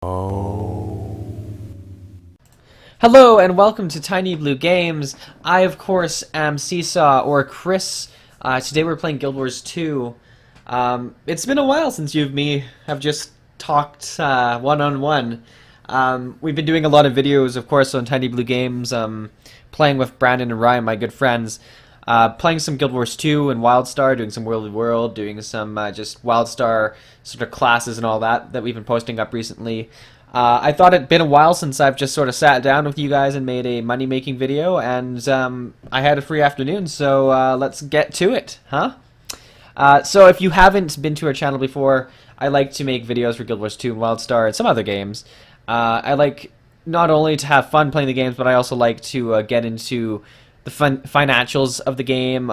Oh. Hello and welcome to Tiny Blue Games. I, of course, am Seesaw or Chris. Today we're playing Guild Wars 2. It's been a while since you and me have just talked one-on-one. We've been doing a lot of videos, of course, on Tiny Blue Games, playing with Brandon and Ryan, my good friends, playing some Guild Wars 2 and WildStar, doing some World of World, doing some just WildStar sort of classes and all that we've been posting up recently. I thought it'd been a while since I've just sort of sat down with you guys and made a money-making video, and I had a free afternoon, so let's get to it, huh? So if you haven't been to our channel before, I like to make videos for Guild Wars 2 and WildStar and some other games. I like not only to have fun playing the games, but I also like to get into the financials of the game,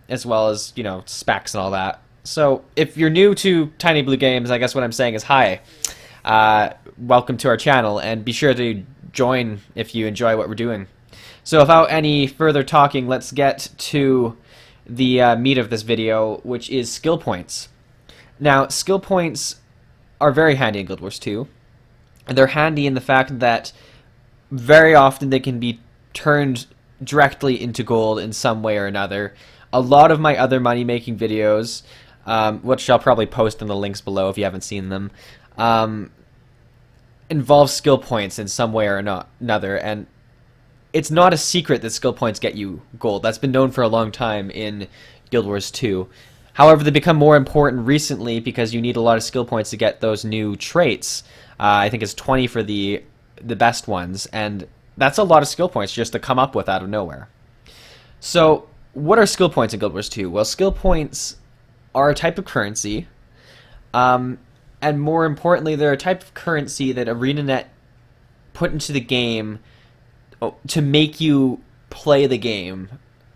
as well as, you know, specs and all that. So if you're new to Tiny Blue Games, I guess what I'm saying is hi. Welcome to our channel, and be sure to join if you enjoy what we're doing. So without any further talking, let's get to the meat of this video, which is skill points. Now, skill points are very handy in Guild Wars 2, and they're handy in the fact that very often they can be turned directly into gold in some way or another. A lot of my other money-making videos, which I'll probably post in the links below if you haven't seen them, involve skill points in some way or another, and it's not a secret that skill points get you gold. That's been known for a long time in Guild Wars 2. However, they become more important recently because you need a lot of skill points to get those new traits. I think it's 20 for the best ones, and that's a lot of skill points just to come up with out of nowhere. So, what are skill points in Guild Wars 2? Well, skill points are a type of currency, and more importantly, they're a type of currency that ArenaNet put into the game to make you play the game.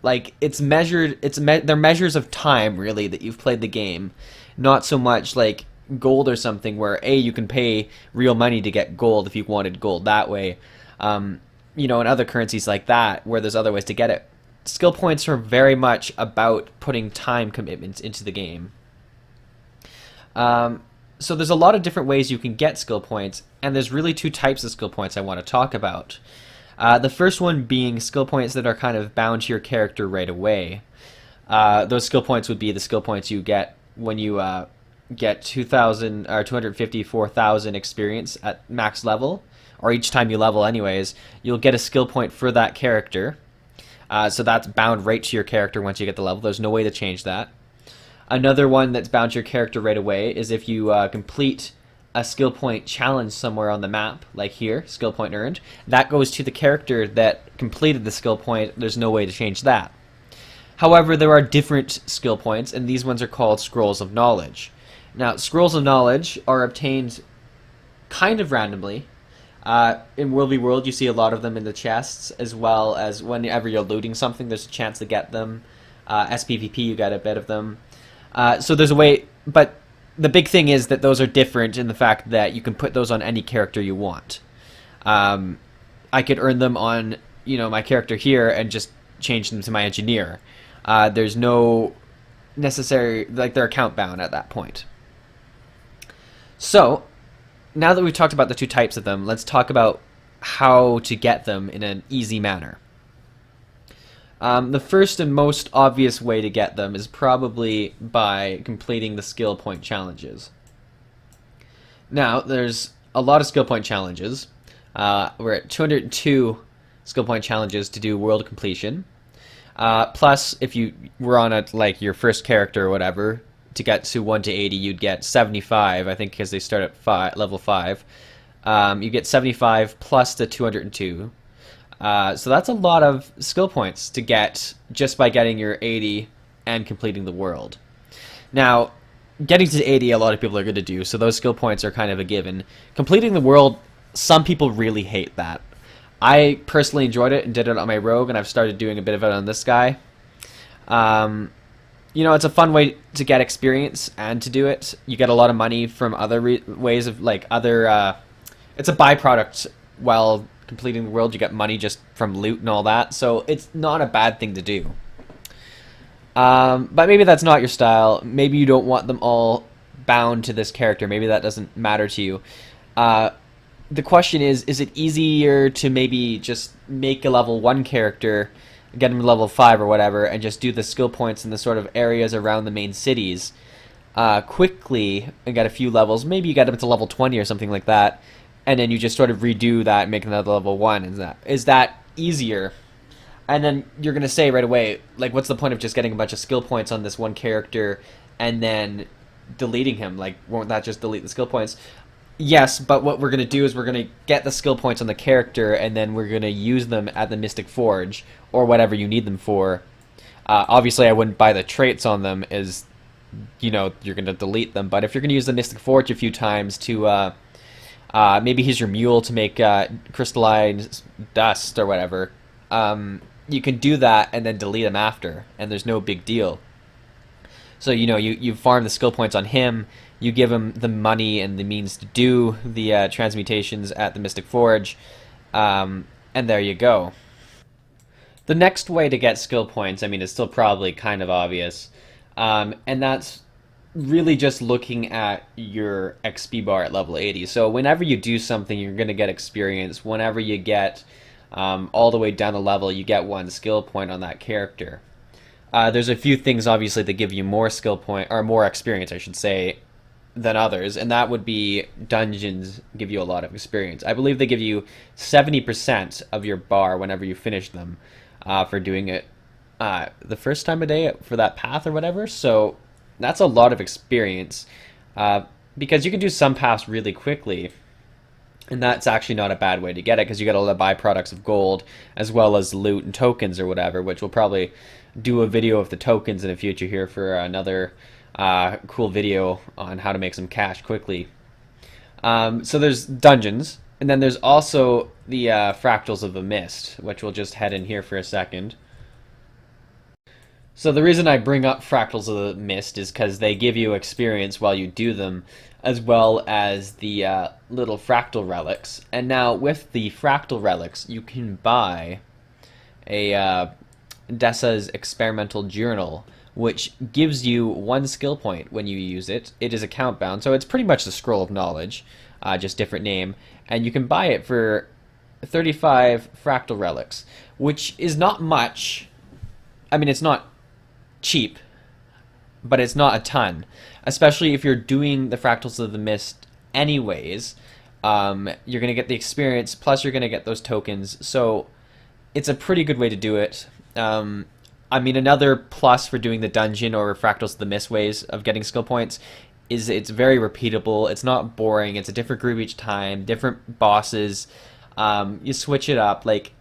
Like, it's measured, they're measures of time, really, that you've played the game. Not so much like gold or something where, you can pay real money to get gold if you wanted gold that way. You know, and other currencies like that, where there's other ways to get it. Skill points are very much about putting time commitments into the game. So there's a lot of different ways you can get skill points, and there's really two types of skill points I want to talk about. The first one being skill points that are kind of bound to your character right away. Those skill points would be the skill points you get when you get 2,000 or 254,000 experience at max level, or each time you level anyways, you'll get a skill point for that character. So that's bound right to your character once you get the level. There's no way to change that. Another one that's bound to your character right away is if you complete a skill point challenge somewhere on the map, like here, skill point earned, that goes to the character that completed the skill point. There's no way to change that. However, there are different skill points, and these ones are called Scrolls of Knowledge. Now, Scrolls of Knowledge are obtained kind of randomly. In World v World, you see a lot of them in the chests, as well as whenever you're looting something, there's a chance to get them. SPVP, you get a bit of them. So there's a way, but the big thing is that those are different in the fact that you can put those on any character you want. I could earn them on, you know, my character here and just change them to my engineer. There's no necessary, like, they're account bound at that point. So, now that we've talked about the two types of them, let's talk about how to get them in an easy manner. The first and most obvious way to get them is probably by completing the skill point challenges. Now, there's a lot of skill point challenges. We're at 202 skill point challenges to do world completion. Plus, if you were on like your first character or whatever, to get to 1 to 80, you'd get 75, I think, because they start at level 5. You get 75 plus the 202. So that's a lot of skill points to get just by getting your 80 and completing the world. Now, getting to 80, a lot of people are going to do, so those skill points are kind of a given. Completing the world, some people really hate that. I personally enjoyed it and did it on my rogue, and I've started doing a bit of it on this guy. You know, it's a fun way to get experience and to do it. You get a lot of money from other ways of, like, other... it's a byproduct while completing the world. You get money just from loot and all that, so it's not a bad thing to do. But maybe that's not your style. Maybe you don't want them all bound to this character. Maybe that doesn't matter to you. the question is it easier to maybe just make a level 1 character, get him to level 5 or whatever, and just do the skill points in the sort of areas around the main cities quickly and get a few levels? Maybe you get him to level 20 or something like that, and then you just sort of redo that and make another level 1. Is that easier? And then you're going to say right away, like, what's the point of just getting a bunch of skill points on this one character and then deleting him? Like, won't that just delete the skill points? Yes, but what we're going to do is we're going to get the skill points on the character, and then we're going to use them at the Mystic Forge, or whatever you need them for. Obviously, I wouldn't buy the traits on them, as, you're going to delete them. But if you're going to use the Mystic Forge a few times to, maybe he's your mule to make crystalline dust or whatever, you can do that and then delete them after, and there's no big deal. So, you farm the skill points on him, you give him the money and the means to do the transmutations at the Mystic Forge, and there you go. The next way to get skill points, I mean, it's still probably kind of obvious, and that's really just looking at your XP bar at level 80. So whenever you do something, you're going to get experience. Whenever you get all the way down the level, you get 1 skill point on that character. There's a few things, obviously, that give you more skill point, or more experience, I should say, than others, and that would be dungeons give you a lot of experience. I believe they give you 70% of your bar whenever you finish them for doing it the first time a day for that path or whatever. So that's a lot of experience because you can do some paths really quickly, and that's actually not a bad way to get it, because you get all the byproducts of gold as well as loot and tokens or whatever, which we'll probably do a video of the tokens in the future here for another cool video on how to make some cash quickly. So there's dungeons, and then there's also the Fractals of the Mist, which we'll just head in here for a second. So the reason I bring up Fractals of the Mist is because they give you experience while you do them, as well as the little fractal relics. And now with the fractal relics, you can buy a Dessa's experimental journal, which gives you 1 skill point when you use it. It is account bound, so it's pretty much the Scroll of Knowledge, just different name. And you can buy it for 35 fractal relics, which is not much. I mean, it's not cheap, but it's not a ton. Especially if you're doing the Fractals of the Mist anyways, you're going to get the experience, plus you're going to get those tokens, so it's a pretty good way to do it. I mean, another plus for doing the dungeon or Fractals of the Mist ways of getting skill points is it's very repeatable. It's not boring. It's a different group each time, different bosses. You switch it up, like,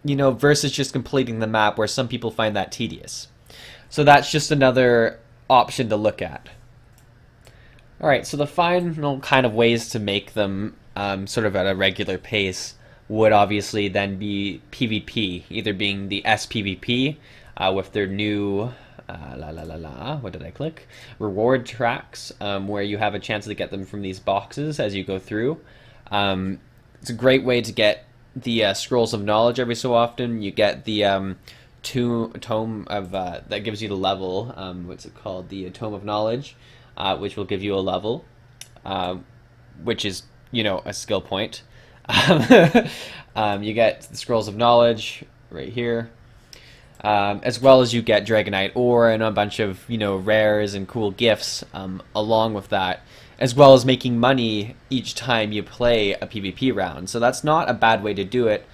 versus just completing the map, where some people find that tedious. So that's just another option to look at. Alright, so the final kind of ways to make them sort of at a regular pace would obviously then be PvP, either being the SPVP with their new what did I click? Reward tracks, where you have a chance to get them from these boxes as you go through. It's a great way to get the Scrolls of Knowledge every so often. You get the tome of that gives you the level. What's it called? The Tome of Knowledge, which will give you a level, which is a skill point. You get the Scrolls of Knowledge right here, as well as you get Dragonite ore and a bunch of rares and cool gifts along with that, as well as making money each time you play a PvP round. So that's not a bad way to do it.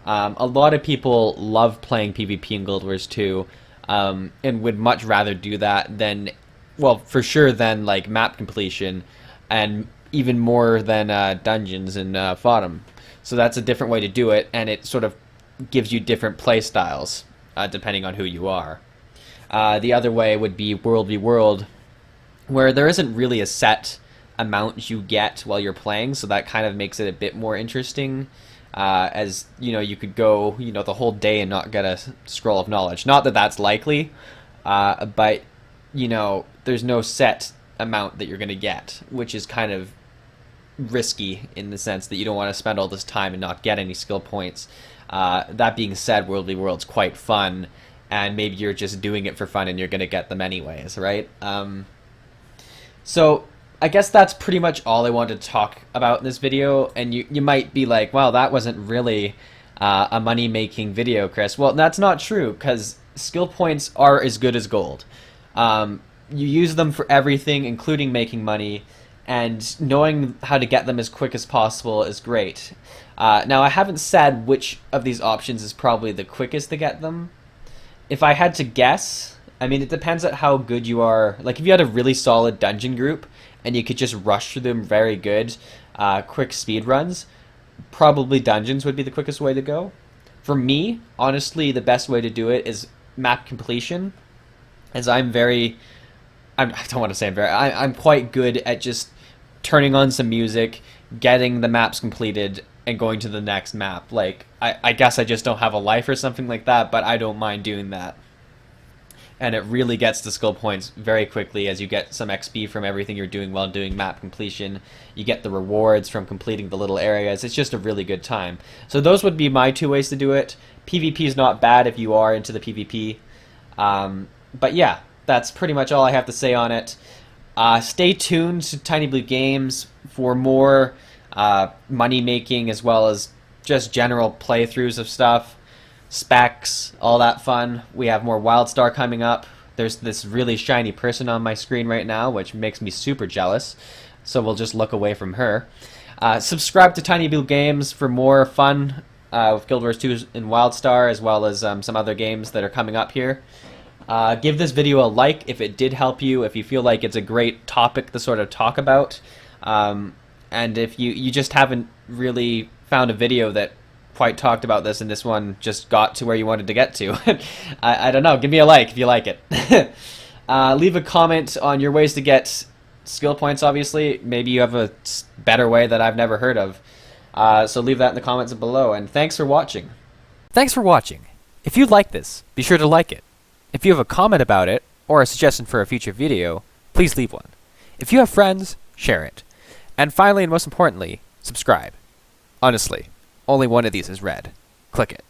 A lot of people love playing PvP in Guild Wars 2, and would much rather do that than, well, for sure, than like map completion, and even more than dungeons and Fodom. So that's a different way to do it, and it sort of gives you different play styles depending on who you are. The other way would be World v World, where there isn't really a set amount you get while you're playing, so that kind of makes it a bit more interesting. As you could go the whole day and not get a Scroll of Knowledge. Not that that's likely, but there's no set amount that you're going to get, which is kind of risky in the sense that you don't want to spend all this time and not get any skill points. That being said, World v World's quite fun, and maybe you're just doing it for fun and you're going to get them anyways, right? So I guess that's pretty much all I wanted to talk about in this video. And you might be like, well, that wasn't really a money-making video, Chris. Well, that's not true, because skill points are as good as gold. You use them for everything, including making money, and knowing how to get them as quick as possible is great. Now, I haven't said which of these options is probably the quickest to get them. If I had to guess, I mean, it depends on how good you are. Like, if you had a really solid dungeon group and you could just rush through them very good, quick speed runs, probably dungeons would be the quickest way to go. For me, honestly, the best way to do it is map completion, as I don't want to say I'm quite good at just turning on some music, getting the maps completed, and going to the next map. Like, I guess I just don't have a life or something like that, but I don't mind doing that. And it really gets the skill points very quickly, as you get some XP from everything you're doing while doing map completion. You get the rewards from completing the little areas. It's just a really good time. So those would be my two ways to do it. PvP is not bad if you are into the PvP. But yeah, that's pretty much all I have to say on it. Stay tuned to Tiny Blue Games for more money making, as well as just general playthroughs of stuff, specs, all that fun. We have more Wildstar coming up. There's this really shiny person on my screen right now, which makes me super jealous, so we'll just look away from her. Subscribe to Tiny Blue Games for more fun with Guild Wars 2 and Wildstar, as well as some other games that are coming up here. Give this video a like if it did help you, if you feel like it's a great topic to sort of talk about. And if you just haven't really found a video that quite talked about this, and this one just got to where you wanted to get to, I don't know, give me a like if you like it. Leave a comment on your ways to get skill points, obviously. Maybe you have a better way that I've never heard of. So leave that in the comments below, and thanks for watching. Thanks for watching. If you like this, be sure to like it. If you have a comment about it, or a suggestion for a future video, please leave one. If you have friends, share it. And finally, and most importantly, subscribe. Honestly, only one of these is red. Click it.